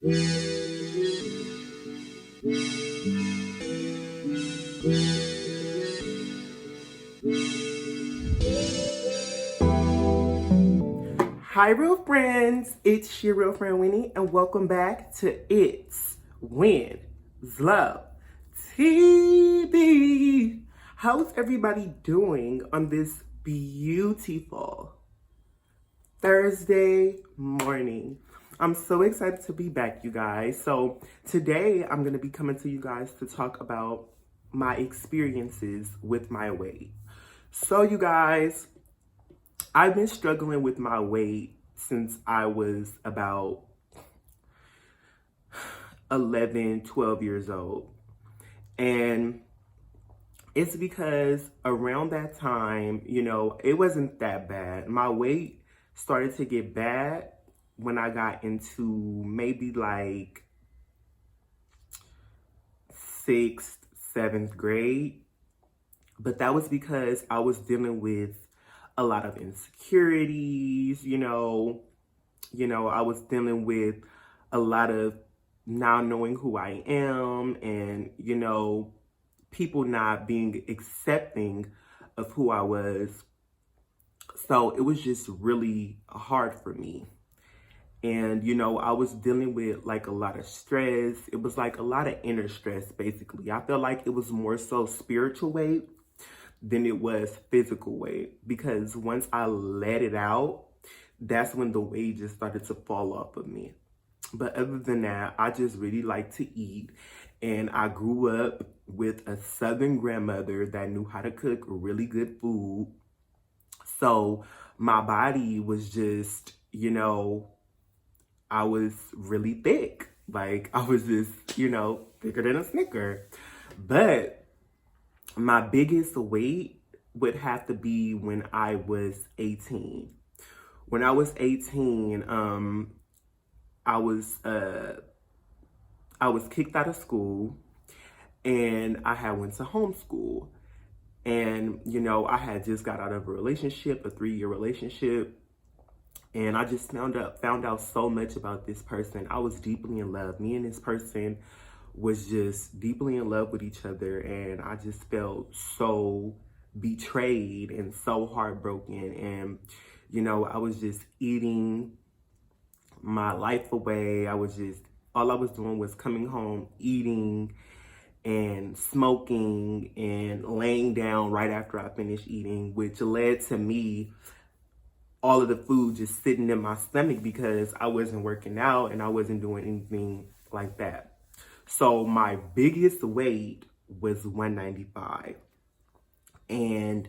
Hi, real friends. It's your real friend Winnie, and welcome back to It's Win Love TV. How's everybody doing on this beautiful Thursday morning? I'm so excited to be back, you guys. So today I'm going to be coming to you guys to talk about my experiences with my weight. So you guys, I've been struggling with my weight since I was about 11, 12 years old. And it's because around that time, it wasn't that bad. My weight started to get bad when I got into maybe like sixth, seventh grade. But that was because I was dealing with a lot of insecurities, I was dealing with a lot of now knowing who I am and, people not being accepting of who I was. So it was just really hard for me. And, I was dealing with like a lot of stress. It was like a lot of inner stress, basically. I felt like it was more so spiritual weight than it was physical weight, because once I let it out, that's when the weight just started to fall off of me. But other than that, I just really like to eat. And I grew up with a Southern grandmother that knew how to cook really good food. So my body was just, I was really thick. Like I was just, thicker than a Snicker. But my biggest weight would have to be when I was 18. When I was 18, I was I was kicked out of school, and I had went to homeschool. And I had just got out of a relationship, a 3-year relationship, and I just found out so much about this person. I was deeply in love. Me and this person was just deeply in love with each other, and I just felt so betrayed and so heartbroken. And I was just eating my life away. All I was doing was coming home, eating and smoking and laying down right after I finished eating, which led to me all of the food just sitting in my stomach because I wasn't working out and I wasn't doing anything like that. So my biggest weight was 195. And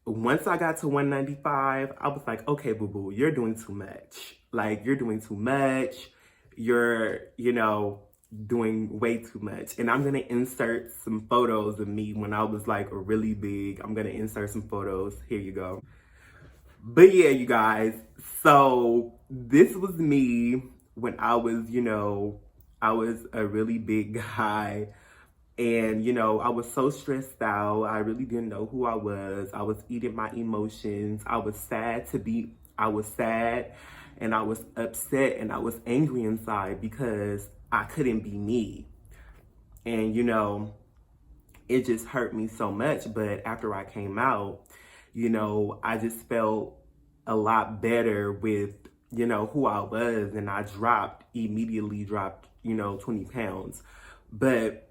once I got to 195, I was like, okay, boo boo, you're doing too much. Like, you're doing too much. You're, doing way too much. And I'm going to insert some photos of me when I was like really big. I'm going to insert some photos. Here you go. But yeah, you guys. So this was me when I was, I was a really big guy. And, I was so stressed out. I really didn't know who I was. I was eating my emotions. I was sad and I was upset and I was angry inside because I couldn't be me. And, it just hurt me so much. But after I came out, I just felt a lot better with, who I was. And I immediately dropped, 20 pounds. But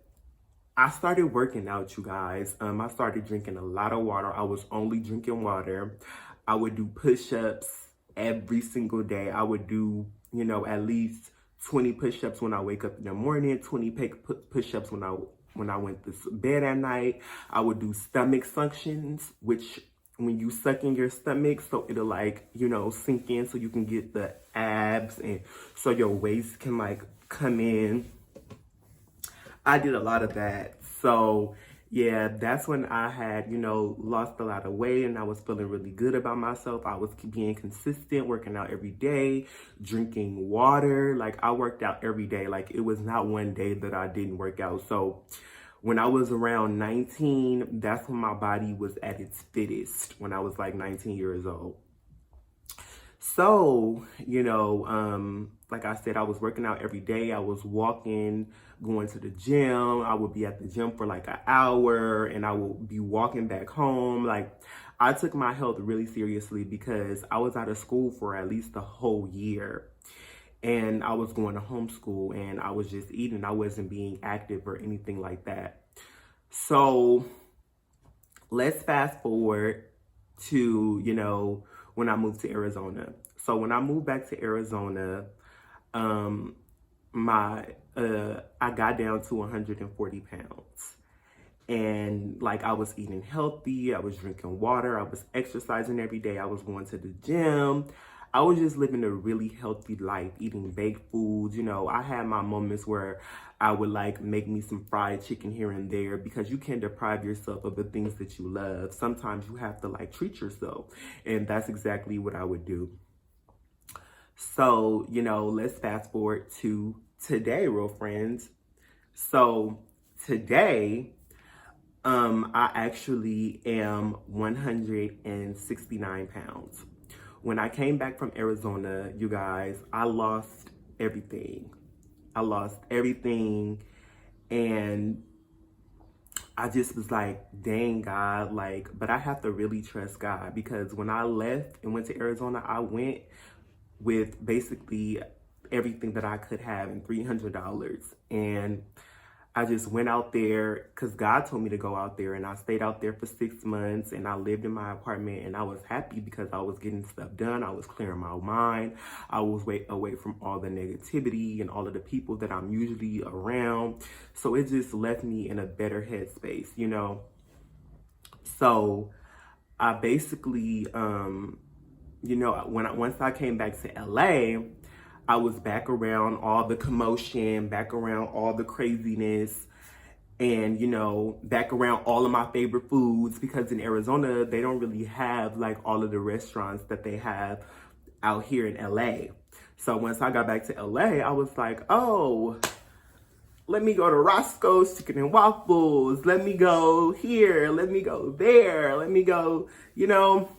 I started working out, you guys. I started drinking a lot of water. I was only drinking water. I would do push-ups every single day. I would do, at least 20 push-ups when I wake up in the morning, 20 push-ups when I went to bed at night. I would do stomach suctions, which when you suck in your stomach, so it'll like, sink in so you can get the abs and so your waist can like come in. I did a lot of that. So yeah, that's when I had, lost a lot of weight and I was feeling really good about myself. I was being consistent, working out every day, drinking water. Like I worked out every day. Like it was not one day that I didn't work out. So when I was around 19, that's when my body was at its fittest, when I was like 19 years old. So, like I said, I was working out every day. I was walking, going to the gym. I would be at the gym for like an hour and I would be walking back home. Like, I took my health really seriously because I was out of school for at least the whole year. And I was going to homeschool and I was just eating. I wasn't being active or anything like that. So let's fast forward to, you know, when I moved to Arizona. So when I moved back to Arizona, I got down to 140 pounds. And like, I was eating healthy, I was drinking water, I was exercising every day, I was going to the gym. I was just living a really healthy life, eating baked foods. You know, I had my moments where I would like make me some fried chicken here and there, because you can't deprive yourself of the things that you love. Sometimes you have to like treat yourself. And that's exactly what I would do. So, you know, let's fast forward to today, real friends. So today, I actually am 169 pounds. When I came back from Arizona, you guys, I lost everything. I lost everything. And I just was like, dang, God, like, but I have to really trust God, because when I left and went to Arizona, I went with basically everything that I could have and $300. And I just went out there because God told me to go out there, and I stayed out there for 6 months, and I lived in my apartment, and I was happy because I was getting stuff done. I was clearing my mind. I was away from all the negativity and all of the people that I'm usually around. So it just left me in a better headspace, you know? So I basically, you know, once I came back to LA, I was back around all the commotion, back around all the craziness, and, you know, back around all of my favorite foods, because in Arizona, they don't really have like all of the restaurants that they have out here in LA. So once I got back to LA, I was like, oh, let me go to Roscoe's Chicken and Waffles. Let me go here. Let me go there. Let me go, you know.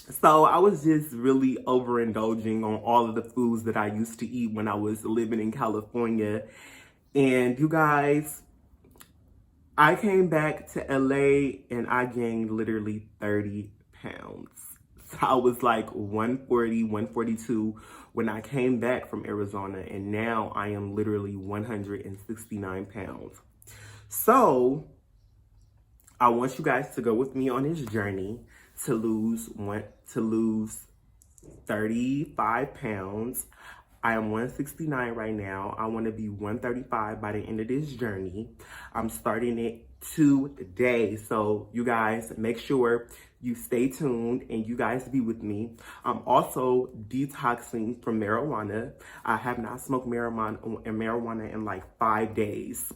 So I was just really overindulging on all of the foods that I used to eat when I was living in California. And you guys, I came back to LA and I gained literally 30 pounds. So I was like 140, 142 when I came back from Arizona. And now I am literally 169 pounds. So I want you guys to go with me on this journey to lose 35 pounds. I am 169 right now. I want to be 135 by the end of this journey. I'm starting it today. So you guys, make sure you stay tuned and you guys be with me. I'm also detoxing from marijuana. I have not smoked marijuana in like 5 days.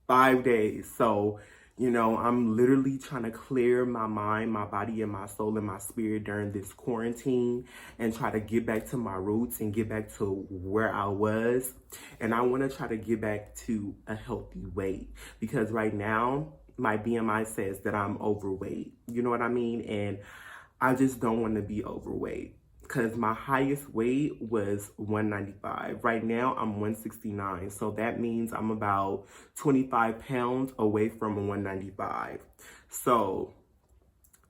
5 days. So, you know, I'm literally trying to clear my mind, my body, and my soul and my spirit during this quarantine, and try to get back to my roots and get back to where I was. And I want to try to get back to a healthy weight, because right now my BMI says that I'm overweight. You know what I mean? And I just don't want to be overweight, because my highest weight was 195. Right now, I'm 169. So that means I'm about 25 pounds away from 195. So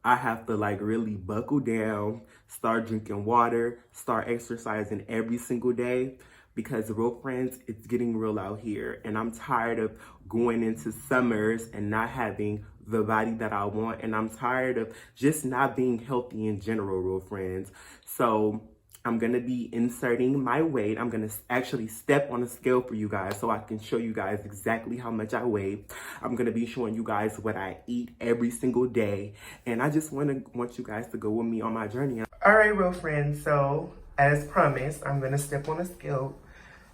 I have to like really buckle down, start drinking water, start exercising every single day, because real friends, it's getting real out here. And I'm tired of going into summers and not having the body that I want. And I'm tired of just not being healthy in general, real friends. So I'm going to be inserting my weight. I'm going to actually step on a scale for you guys so I can show you guys exactly how much I weigh. I'm going to be showing you guys what I eat every single day. And I just want you guys to go with me on my journey. All right, real friends. So as promised, I'm going to step on a scale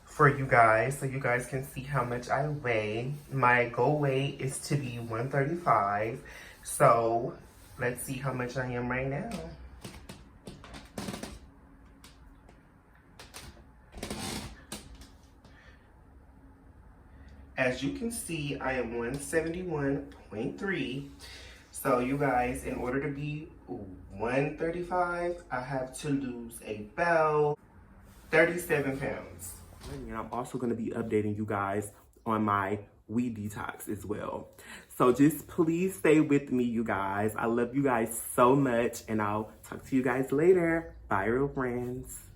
for you guys so you guys can see how much I weigh. My goal weight is to be 135. So let's see how much I am right now. As you can see, I am 171.3. So you guys, in order to be 135, I have to lose about 37 pounds. And I'm also going to be updating you guys on my weed detox as well. So just please stay with me, you guys. I love you guys so much, and I'll talk to you guys later. Bye, real friends.